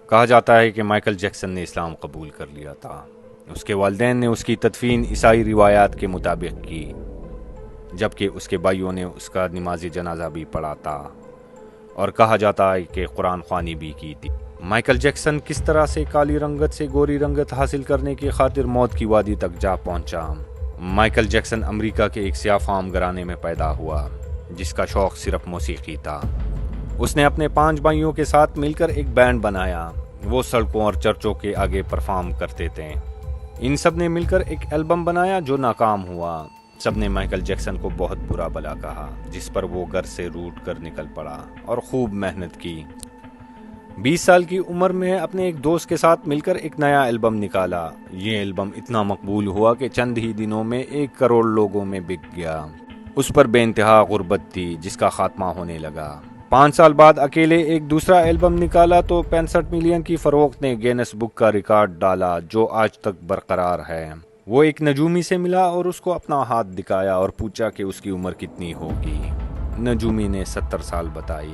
کہا جاتا ہے کہ مائیکل جیکسن نے اسلام قبول کر لیا تھا۔ اس کے والدین نے اس کی تدفین عیسائی روایات کے مطابق کی، جبکہ اس کے بھائیوں نے اس کا نماز جنازہ بھی پڑھا تھا اور کہا جاتا ہے کہ قرآن خوانی بھی کی تھی۔ مائیکل جیکسن کس طرح سے کالی رنگت سے گوری رنگت حاصل کرنے کی خاطر موت کی وادی تک جا پہنچا؟ مائیکل جیکسن امریکہ کے ایک سیاہ فام گھرانے میں پیدا ہوا جس کا شوق صرف موسیقی تھا۔ اس نے اپنے 5 بھائیوں کے ساتھ مل کر ایک بینڈ بنایا۔ وہ سڑکوں اور چرچوں کے آگے پرفارم کرتے تھے۔ ان سب نے مل کر ایک البم بنایا جو ناکام ہوا۔ سب نے مائیکل جیکسن کو بہت برا بلا کہا، جس پر وہ گھر سے روٹ کر نکل پڑا اور خوب محنت کی۔ 20 سال کی عمر میں اپنے ایک دوست کے ساتھ مل کر ایک نیا البم نکالا۔ یہ البم اتنا مقبول ہوا کہ چند ہی دنوں میں 1 کروڑ لوگوں میں بک گیا۔ اس پر بے انتہا غربت تھی جس کا خاتمہ ہونے لگا۔ 5 سال بعد اکیلے ایک دوسرا البم نکالا تو 65 ملین کی فروخت نے گینس بک کا ریکارڈ ڈالا جو آج تک برقرار ہے۔ وہ ایک نجومی سے ملا اور اس کو اپنا ہاتھ دکھایا اور پوچھا کہ اس کی عمر کتنی ہوگی۔ نجومی نے 70 سال بتائی۔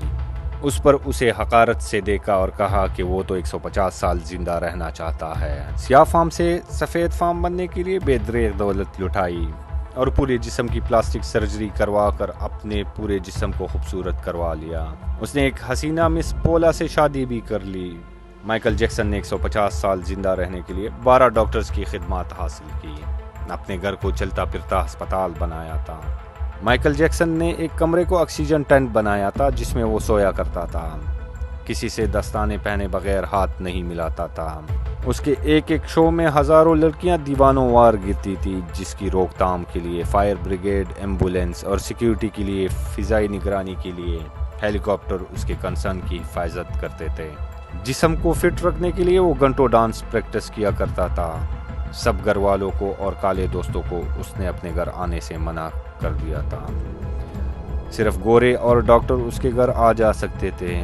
اس پر اسے حقارت سے دیکھا اور کہا کہ وہ تو 150 سال زندہ رہنا چاہتا ہے۔ سیاہ فام سے سفید فام بننے کے لیے بے دریغ دولت لٹائی اور پورے جسم کی پلاسٹک سرجری کروا کر اپنے پورے جسم کو خوبصورت کروا لیا۔ اس نے ایک حسینہ مس پولا سے شادی بھی کر لی۔ مائیکل جیکسن نے 150 سال زندہ رہنے کے لیے 12 ڈاکٹرز کی خدمات حاصل کی۔ اپنے گھر کو چلتا پھرتا ہسپتال بنایا تھا۔ مائیکل جیکسن نے ایک کمرے کو آکسیجن ٹینٹ بنایا تھا جس میں وہ سویا کرتا تھا۔ کسی سے دستانے پہنے بغیر ہاتھ نہیں ملاتا تھا۔ اس کے ایک شو میں ہزاروں لڑکیاں دیوانوں وار گرتی تھی جس کی روک تھام کے لیے فائر بریگیڈ، ایمبولینس اور سیکیورٹی کے لیے فضائی نگرانی کے لیے ہیلی کاپٹر اس کے کنسرن کی حفاظت کرتے تھے۔ جسم کو فٹ رکھنے کے لیے وہ گھنٹوں ڈانس پریکٹس کیا کرتا تھا۔ سب گھر والوں کو اور کالے دوستوں کو اس نے اپنے گھر آنے سے منع کر دیا تھا۔ صرف گورے اور ڈاکٹر اس کے گھر آ جا سکتے تھے۔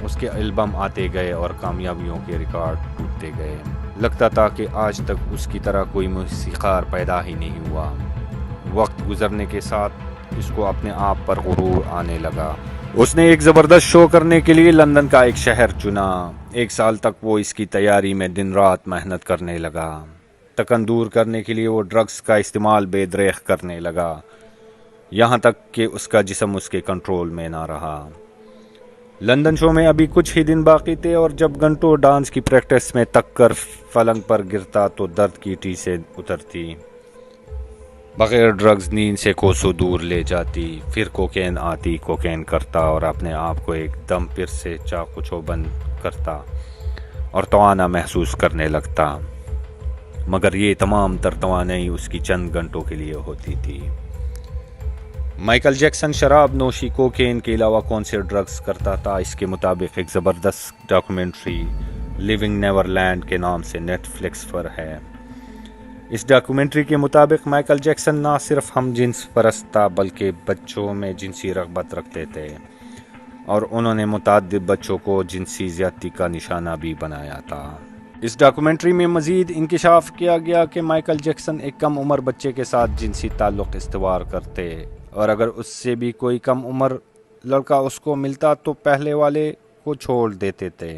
اس کے البم آتے گئے اور کامیابیوں کے ریکارڈ ٹوٹتے گئے۔ لگتا تھا کہ آج تک اس کی طرح کوئی موسیقار پیدا ہی نہیں ہوا۔ وقت گزرنے کے ساتھ اس کو اپنے آپ پر غرور آنے لگا۔ اس نے ایک زبردست شو کرنے کے لیے لندن کا ایک شہر چنا۔ 1 سال تک وہ اس کی تیاری میں دن رات محنت کرنے لگا۔ تکن دور کرنے کے لیے وہ ڈرگز کا استعمال بے دریغ کرنے لگا، یہاں تک کہ اس کا جسم اس کے کنٹرول میں نہ رہا۔ لندن شو میں ابھی کچھ ہی دن باقی تھے اور جب گھنٹوں ڈانس کی پریکٹس میں تک کر پلنگ پر گرتا تو درد کی ٹیسیں اترتی۔ بغیر ڈرگز نیند سے کوسوں دور لے جاتی۔ پھر کوکین آتی، کوکین کرتا اور اپنے آپ کو ایک دم پھر سے چاقو چوبند کرتا اور توانا محسوس کرنے لگتا، مگر یہ تمام تر توانائی اس کی چند گھنٹوں کے لیے ہوتی تھی۔ مائیکل جیکسن شراب نوشی، کوکین کے علاوہ کون سے ڈرگز کرتا تھا، اس کے مطابق ایک زبردست ڈاکومنٹری لیونگ نیور لینڈ کے نام سے نیٹ فلکس پر ہے۔ اس ڈاکومنٹری کے مطابق مائیکل جیکسن نہ صرف ہم جنس پرست تھا بلکہ بچوں میں جنسی رغبت رکھتے تھے اور انہوں نے متعدد بچوں کو جنسی زیادتی کا نشانہ بھی بنایا تھا۔ اس ڈاکومنٹری میں مزید انکشاف کیا گیا کہ مائیکل جیکسن ایک کم عمر بچے کے ساتھ جنسی تعلق استوار کرتے اور اگر اس سے بھی کوئی کم عمر لڑکا اس کو ملتا تو پہلے والے کو چھوڑ دیتے تھے۔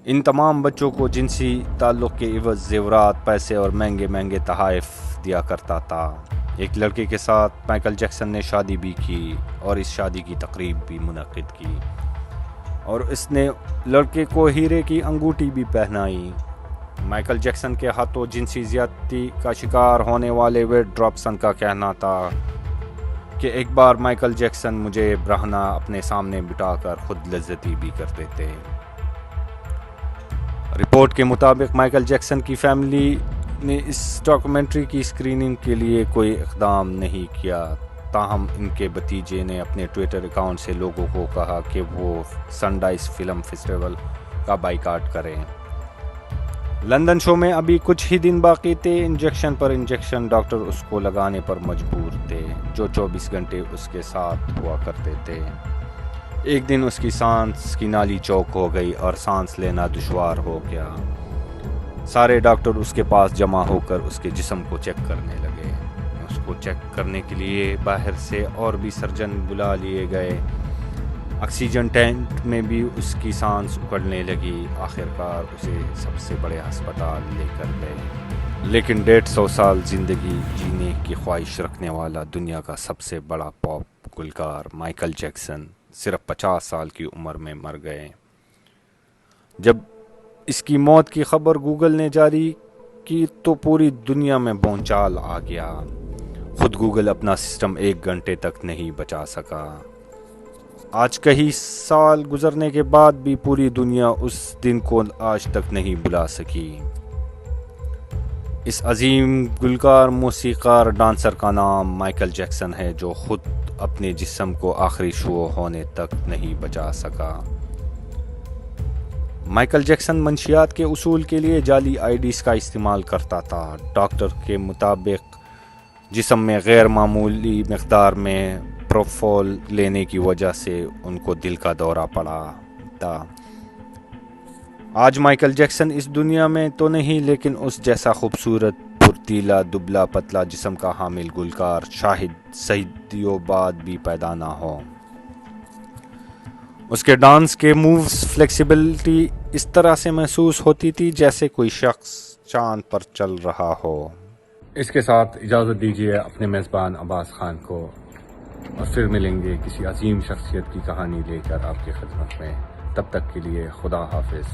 ان تمام بچوں کو جنسی تعلق کے عوض زیورات، پیسے اور مہنگے مہنگے تحائف دیا کرتا تھا۔ ایک لڑکے کے ساتھ مائیکل جیکسن نے شادی بھی کی اور اس شادی کی تقریب بھی منعقد کی اور اس نے لڑکے کو ہیرے کی انگوٹھی بھی پہنائی۔ مائیکل جیکسن کے ہاتھوں جنسی زیادتی کا شکار ہونے والے ویڈ ڈراپسن کا کہنا تھا کہ ایک بار مائیکل جیکسن مجھے برہنہ اپنے سامنے بٹھا کر خود لذتی بھی کرتے تھے۔ رپورٹ کے مطابق مائیکل جیکسن کی فیملی نے اس ڈاکومنٹری کی اسکریننگ کے لیے کوئی اقدام نہیں کیا، تاہم ان کے بھتیجے نے اپنے ٹویٹر اکاؤنٹ سے لوگوں کو کہا کہ وہ سنڈائز فلم فیسٹیول کا بائیکاٹ کریں۔ لندن شو میں ابھی کچھ ہی دن باقی تھے۔ انجیکشن پر انجیکشن ڈاکٹر اس کو لگانے پر مجبور تھے جو 24 گھنٹے اس کے ساتھ ہوا کرتے تھے۔ ایک دن اس کی سانس کی نالی چوک ہو گئی اور سانس لینا دشوار ہو گیا۔ سارے ڈاکٹر اس کے پاس جمع ہو کر اس کے جسم کو چیک کرنے لگے۔ اس کو چیک کرنے کے لیے باہر سے اور بھی سرجن بلا لیے گئے۔ آکسیجن ٹینک میں بھی اس کی سانس اکڑنے لگی۔ آخرکار اسے سب سے بڑے ہسپتال لے کر گئے، لیکن 150 سال زندگی جینے کی خواہش رکھنے والا دنیا کا سب سے بڑا پاپ گلوکار مائیکل جیکسن صرف 50 سال کی عمر میں مر گئے۔ جب اس کی موت کی خبر گوگل نے جاری کی تو پوری دنیا میں بھونچال آ گیا۔ خود گوگل اپنا سسٹم 1 گھنٹے تک نہیں بچا سکا۔ آج کئی سال گزرنے کے بعد بھی پوری دنیا اس دن کو آج تک نہیں بھلا سکی۔ اس عظیم گلوکار، موسیقار، ڈانسر کا نام مائیکل جیکسن ہے، جو خود اپنے جسم کو آخری شو ہونے تک نہیں بچا سکا۔ مائیکل جیکسن منشیات کے اصول کے لیے جعلی آئی ڈیز کا استعمال کرتا تھا۔ ڈاکٹر کے مطابق جسم میں غیر معمولی مقدار میں پروپرول لینے کی وجہ سے ان کو دل کا دورہ پڑا تھا۔ آج مائیکل جیکسن اس دنیا میں تو نہیں، لیکن اس جیسا خوبصورت، پھرتیلا، دبلا پتلا جسم کا حامل گلوکار شاید صدیوں بعد بھی پیدا نہ ہو۔ اس کے ڈانس کے مووز فلیکسیبلٹی اس طرح سے محسوس ہوتی تھی جیسے کوئی شخص چاند پر چل رہا ہو۔ اس کے ساتھ اجازت دیجیے اپنے میزبان عباس خان کو، اور پھر ملیں گے کسی عظیم شخصیت کی کہانی لے کر آپ کی خدمت میں۔ تب تک کے لیے خدا حافظ۔